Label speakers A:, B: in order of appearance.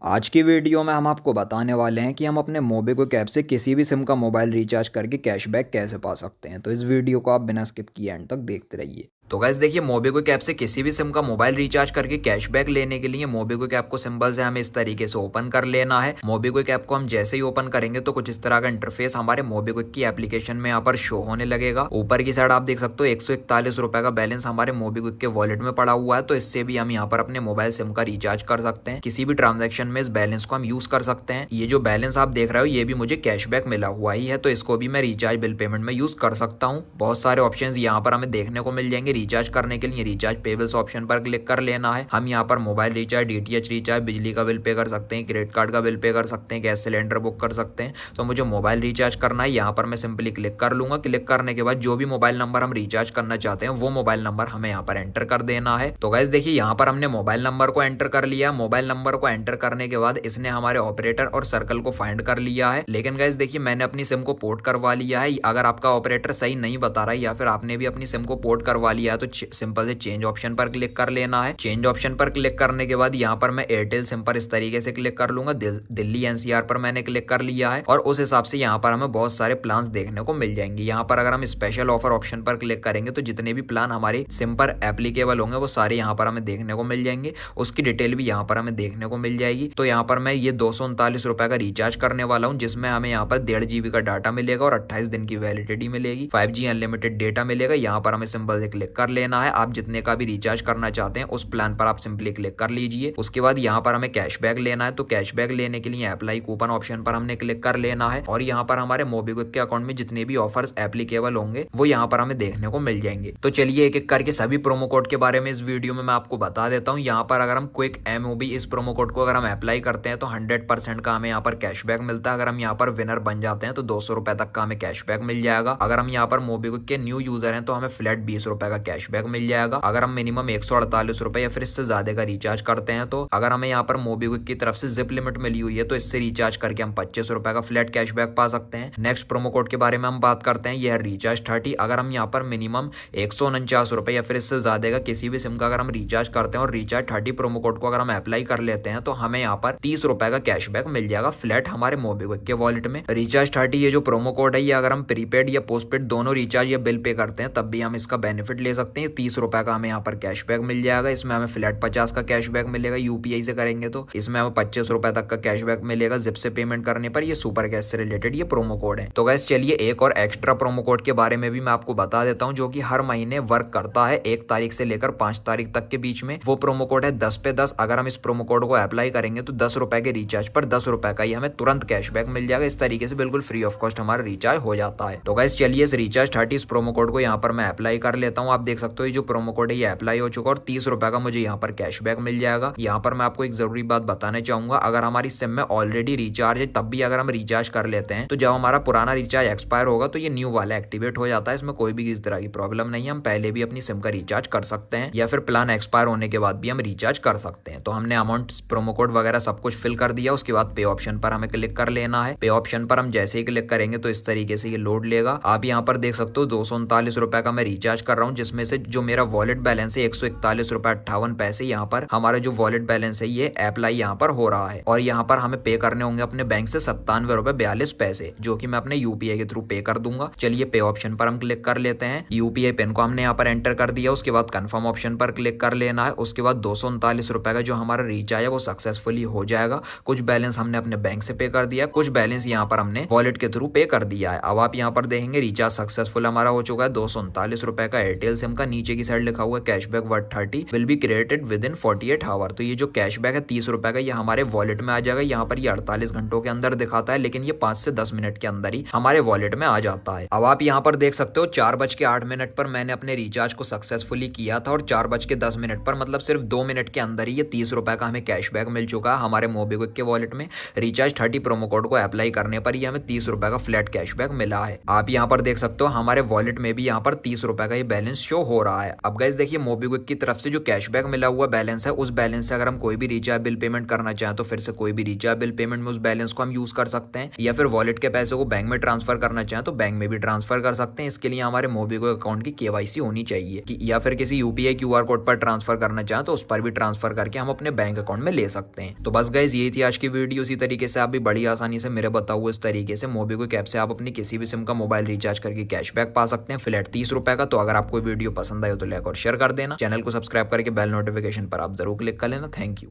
A: आज की वीडियो में हम आपको बताने वाले हैं कि हम अपने मोबिक्विक ऐप से किसी भी सिम का मोबाइल रिचार्ज करके कैशबैक कैसे पा सकते हैं। तो इस वीडियो को आप बिना स्किप किए एंड तक देखते रहिए। तो गाइस देखिए, मोबिक्विक ऐप से किसी भी सिम का मोबाइल रिचार्ज करके कैशबैक लेने के लिए मोबिक्विक ऐप को सिंपल से हमें इस तरीके से ओपन कर लेना है। मोबिक्विक ऐप को हम जैसे ही ओपन करेंगे तो कुछ इस तरह का इंटरफेस हमारे मोबिक्विक की एप्लीकेशन में यहाँ पर शो होने लगेगा। ऊपर की साइड आप देख सकते हो 141 रुपए का बैलेंस हमारे मोबिक्विक के वॉलेट में पड़ा हुआ है। तो इससे भी हम यहाँ पर अपने मोबाइल सिम का रिचार्ज कर सकते हैं। किसी भी ट्रांजेक्शन में इस बैलेंस को हम यूज कर सकते हैं। ये जो बैलेंस आप देख रहे हो ये भी मुझे कैशबैक मिला हुआ ही है, तो इसको भी मैं रिचार्ज बिल पेमेंट में यूज कर सकता हूँ। बहुत सारे ऑप्शंस यहाँ पर हमें देखने को मिल जाएंगे रिचार्ज करने के लिए। रिचार्ज पेबल्स ऑप्शन पर क्लिक कर लेना है। हम यहाँ पर मोबाइल रिचार्ज, डीटीएच रिचार्ज, बिजली का बिल पे कर सकते हैं, क्रेडिट कार्ड का बिल पे कर सकते हैं, गैस सिलेंडर बुक कर सकते हैं। तो मुझे मोबाइल रिचार्ज करना है, यहाँ पर मैं सिंपली क्लिक कर लूंगा। क्लिक करने के बाद जो भी मोबाइल नंबर हम रिचार्ज करना चाहते हैं वो मोबाइल नंबर हमें यहाँ पर एंटर कर देना है। तो गाइस देखिए, यहाँ पर हमने मोबाइल नंबर को एंटर कर लिया। मोबाइल नंबर को एंटर करने के बाद इसने हमारे ऑपरेटर और सर्कल को फाइंड कर लिया है। लेकिन गाइस देखिए, मैंने अपनी सिम को पोर्ट करवा लिया है। अगर आपका ऑपरेटर सही नहीं बता रहा है या फिर आपने भी अपनी सिम को पोर्ट करवा लिया है तो सिंपल से चेंज ऑप्शन पर क्लिक कर लेना है। चेंज ऑप्शन पर क्लिक करने के बाद यहाँ पर मैं एयरटेल सिम पर इस तरीके से क्लिक कर लूंगा। दिल्ली एनसीआर पर मैंने क्लिक कर लिया है और उस हिसाब से यहाँ पर हमें बहुत सारे प्लान्स देखने को मिल जाएंगे। यहाँ पर अगर हम स्पेशल ऑफर ऑप्शन पर क्लिक करेंगे तो जितने भी प्लान हमारे सिम पर एप्लीकेबल होंगे वो सारे यहाँ पर हमें देखने को मिल जाएंगे। उसकी डिटेल भी यहाँ पर हमें देखने को मिल जाएगी। तो यहाँ पर मैं ये 239 रुपए का रिचार्ज करने वाला हूँ, जिसमें हमें यहाँ पर 1.5 GB का डाटा मिलेगा और 28 दिन की वैलिडिटी मिलेगी। 5G अनलिमिटेड डेटा मिलेगा। यहाँ पर हमें सिंपल से क्लिक कर लेना है। आप जितने का भी रिचार्ज करना चाहते हैं उस प्लान पर आप सिंपली क्लिक कर लीजिए। उसके बाद यहाँ पर हमें कैशबैक लेना है। तो कैशबैक लेने के लिए अप्लाई कूपन ऑप्शन पर हमने क्लिक कर लेना है और यहाँ पर हमारे मोबिक्विक के अकाउंट में जितने भी ऑफर्स एप्लीकेबल होंगे वो यहाँ पर हमें देखने को मिल जाएंगे। तो चलिए एक एक करके सभी प्रोमो कोड के बारे में इस वीडियो में मैं आपको बता देता हूँ। यहाँ पर अगर हम क्विक MOB इस प्रोमो कोड को अगर हम अप्लाई करते हैं तो 100% का हमें यहाँ पर कैशबैक मिलता है। अगर हम यहाँ पर विनर बन जाते हैं तो 200 रुपए तक का हमें कैशबैक मिल जाएगा। अगर हम यहाँ पर मोबिक्विक के न्यू यूजर हैं तो हमें फ्लैट 20 रुपए का कैशबैक मिल जाएगा। अगर हम मिनिमम 148 रुपए या फिर इससे ज्यादा का रिचार्ज करते हैं तो अगर हमें यहाँ पर मोबिक्विक की तरफ से जिप लिमिट मिली हुई है तो इससे रिचार्ज करके हम 25 रुपए का फ्लैट कैशबैक पा सकते हैं। नेक्स्ट प्रोमो कोड के बारे में हम बात करते हैं, यह रिचार्ज 30। अगर हम यहाँ पर मिनिमम 149 रुपए या फिर इससे ज्यादा का किसी भी सिम का अगर हम रिचार्ज करते हैं और रिचार्ज 30 प्रोमो कोड को अगर हम अप्लाई कर लेते हैं तो हमें यहाँ पर 30 रुपए का कैशबैक मिल जाएगा फ्लैट हमारे मोबिक्विक के वॉलेट में। रिचार्ज 30 ये जो प्रोमो कोड है ये अगर हम प्रीपेड या पोस्टपेड दोनों रिचार्ज या बिल पे करते हैं तब भी हम इसका बेनिफिट ले सकते हैं। 30 रुपए का हमें यहाँ पर कैशबैक मिल जाएगा। इसमें हमें फ्लैट 50 का कैशबैक मिलेगा। यूपीआई से करेंगे तो इसमें हमें 25 रुपए तक का कैशबैक मिलेगा जिप से पेमेंट करने पर। ये सुपर गैस से रिलेटेड ये प्रोमो कोड है। तो गैस चलिए एक और एक्स्ट्रा प्रोमो कोड के बारे में भी मैं आपको बता देता हूँ जो कि हर महीने वर्क करता है 1 तारीख से लेकर 5 तारीख तक के बीच में। वो प्रोमो कोड है 10 पे 10। अगर हम इस प्रोमो कोड को अप्लाई करेंगे तो 10 रुपए के रिचार्ज पर 10 रुपए का ही हमें तुरंत कैशबैक मिल जाएगा। इस तरीके से बिल्कुल फ्री ऑफ कॉस्ट हमारा रिचार्ज हो जाता है। तो गैस चलिए इस रिचार्ज 30 इस प्रोमो कोड को यहाँ पर मैं अप्लाई कर लेता हूँ। आप देख सकते हो ये जो प्रोमो कोड है ये अप्लाई हो चुका और 30 रुपए का मुझे यहाँ पर कैशबैक मिल जाएगा। यहाँ पर मैं आपको एक जरूरी बात बताना चाहूंगा, अगर हमारी सिम में ऑलरेडी रिचार्ज है तब भी अगर हम रिचार्ज कर लेते हैं तो जब हमारा पुराना रिचार्ज एक्सपायर होगा तो ये न्यू वाला एक्टिवेट हो जाता है। इसमें कोई भी इस तरह की प्रॉब्लम नहीं है। हम पहले भी अपनी सिम का रिचार्ज कर सकते हैं या फिर प्लान एक्सपायर होने के बाद भी हम रिचार्ज कर सकते हैं। तो हमने अमाउंट, प्रोमो कोड वगैरह सब कुछ फिल कर दिया। उसके बाद पे ऑप्शन पर हमें क्लिक कर लेना है। पे ऑप्शन पर हम जैसे ही क्लिक करेंगे तो इस तरीके से ये लोड लेगा। आप यहाँ पर देख सकते हो 239 रुपए का मैं रिचार्ज कर रहा हूँ, जिसमें से जो मेरा वॉलेट बैलेंस है 141 रुपए 58 पैसे यहाँ पर हमारा जो वॉलेट बैलेंस है ये अप्लाई यहाँ पर हो रहा है। और यहाँ पर हमें पे करने होंगे अपने बैंक से 97 रुपए 42 पैसे, जो कि मैं अपने यूपीआई के थ्रू पे कर दूंगा। चलिए पे ऑप्शन पर हम क्लिक कर लेते हैं। यूपीआई पिन को हमने यहाँ पर एंटर कर दिया। उसके बाद कंफर्म ऑप्शन पर क्लिक कर लेना है। उसके बाद 239 रुपए का जो हमारा रिचार्ज है वो सक्सेसफुली हो जाएगा। कुछ बैलेंस हमने अपने बैंक से पे कर दिया, कुछ बैलेंस यहाँ पर हमने वॉलेट के थ्रू पे कर दिया है। अब आप यहाँ पर देखेंगे रिचार्ज सक्सेसफुल हमारा हो चुका है 239 रुपए का एयरटेल सिम का। नीचे की साइड लिखा हुआ है cashback worth 30 will be created within 48 hour. तो ये जो कैशबैक है 30 रुपए का ये हमारे वॉलेट में आ जाएगा। यहाँ पर ये 48 घंटों के अंदर दिखाता है, लेकिन ये 5 से 10 मिनट के अंदर ही हमारे वॉलेट में आ जाता है। अब आप यहाँ पर देख सकते हो 4:08 पर मैंने अपने रिचार्ज को सक्सेसफुली किया था और 4:10 पर मतलब सिर्फ 2 मिनट के अंदर ही ये 30 रुपए का हमें कैशबैक मिल चुका है हमारे मोबिक्विक के वॉलेट में। रिचार्ज 30 प्रोमो कोड को अप्लाई करने पर ही हमें 30 रुपए का फ्लैट कैशबैक मिला है। आप यहाँ पर देख सकते हो हमारे वॉलेट में भी यहाँ पर 30 रुपए का ये बैलेंस शो हो रहा है। अब गाइस देखिए मोबीक्विक की तरफ से जो कैशबैक मिला हुआ बैलेंस है, उस बैलेंस से अगर हम कोई भी रिचार्ज बिल पेमेंट करना चाहें तो फिर से कोई भी रिचार्ज बिल पेमेंट में उस बैलेंस को हम यूज कर सकते हैं, या फिर वॉलेट के पैसे को बैंक में ट्रांसफर करना चाहें तो बैंक में भी ट्रांसफर कर सकते हैं। इसके लिए हमारे मोबीक्विक अकाउंट की केवाईसी होनी चाहिए या फिर किसी यूपीआई क्यूआर कोड पर ट्रांसफर करना चाहें तो उस पर भी ट्रांसफर करके हम अपने बैंक अकाउंट में ले सकते हैं। तो बस गाइस ये थी आज की वीडियो। इसी तरीके से आप भी बड़ी आसानी से मेरे बताओ इस तरीके से मोबीक्विक ऐप से आप अपनी किसी भी सिम का मोबाइल रिचार्ज करके कैशबैक पा सकते हैं फ्लैट 30 रुपए का। तो अगर आपको वीडियो पसंद आए तो लाइक और शेयर कर देना, चैनल को सब्सक्राइब करके बेल नोटिफिकेशन पर आप जरूर क्लिक कर लेना। Thank you.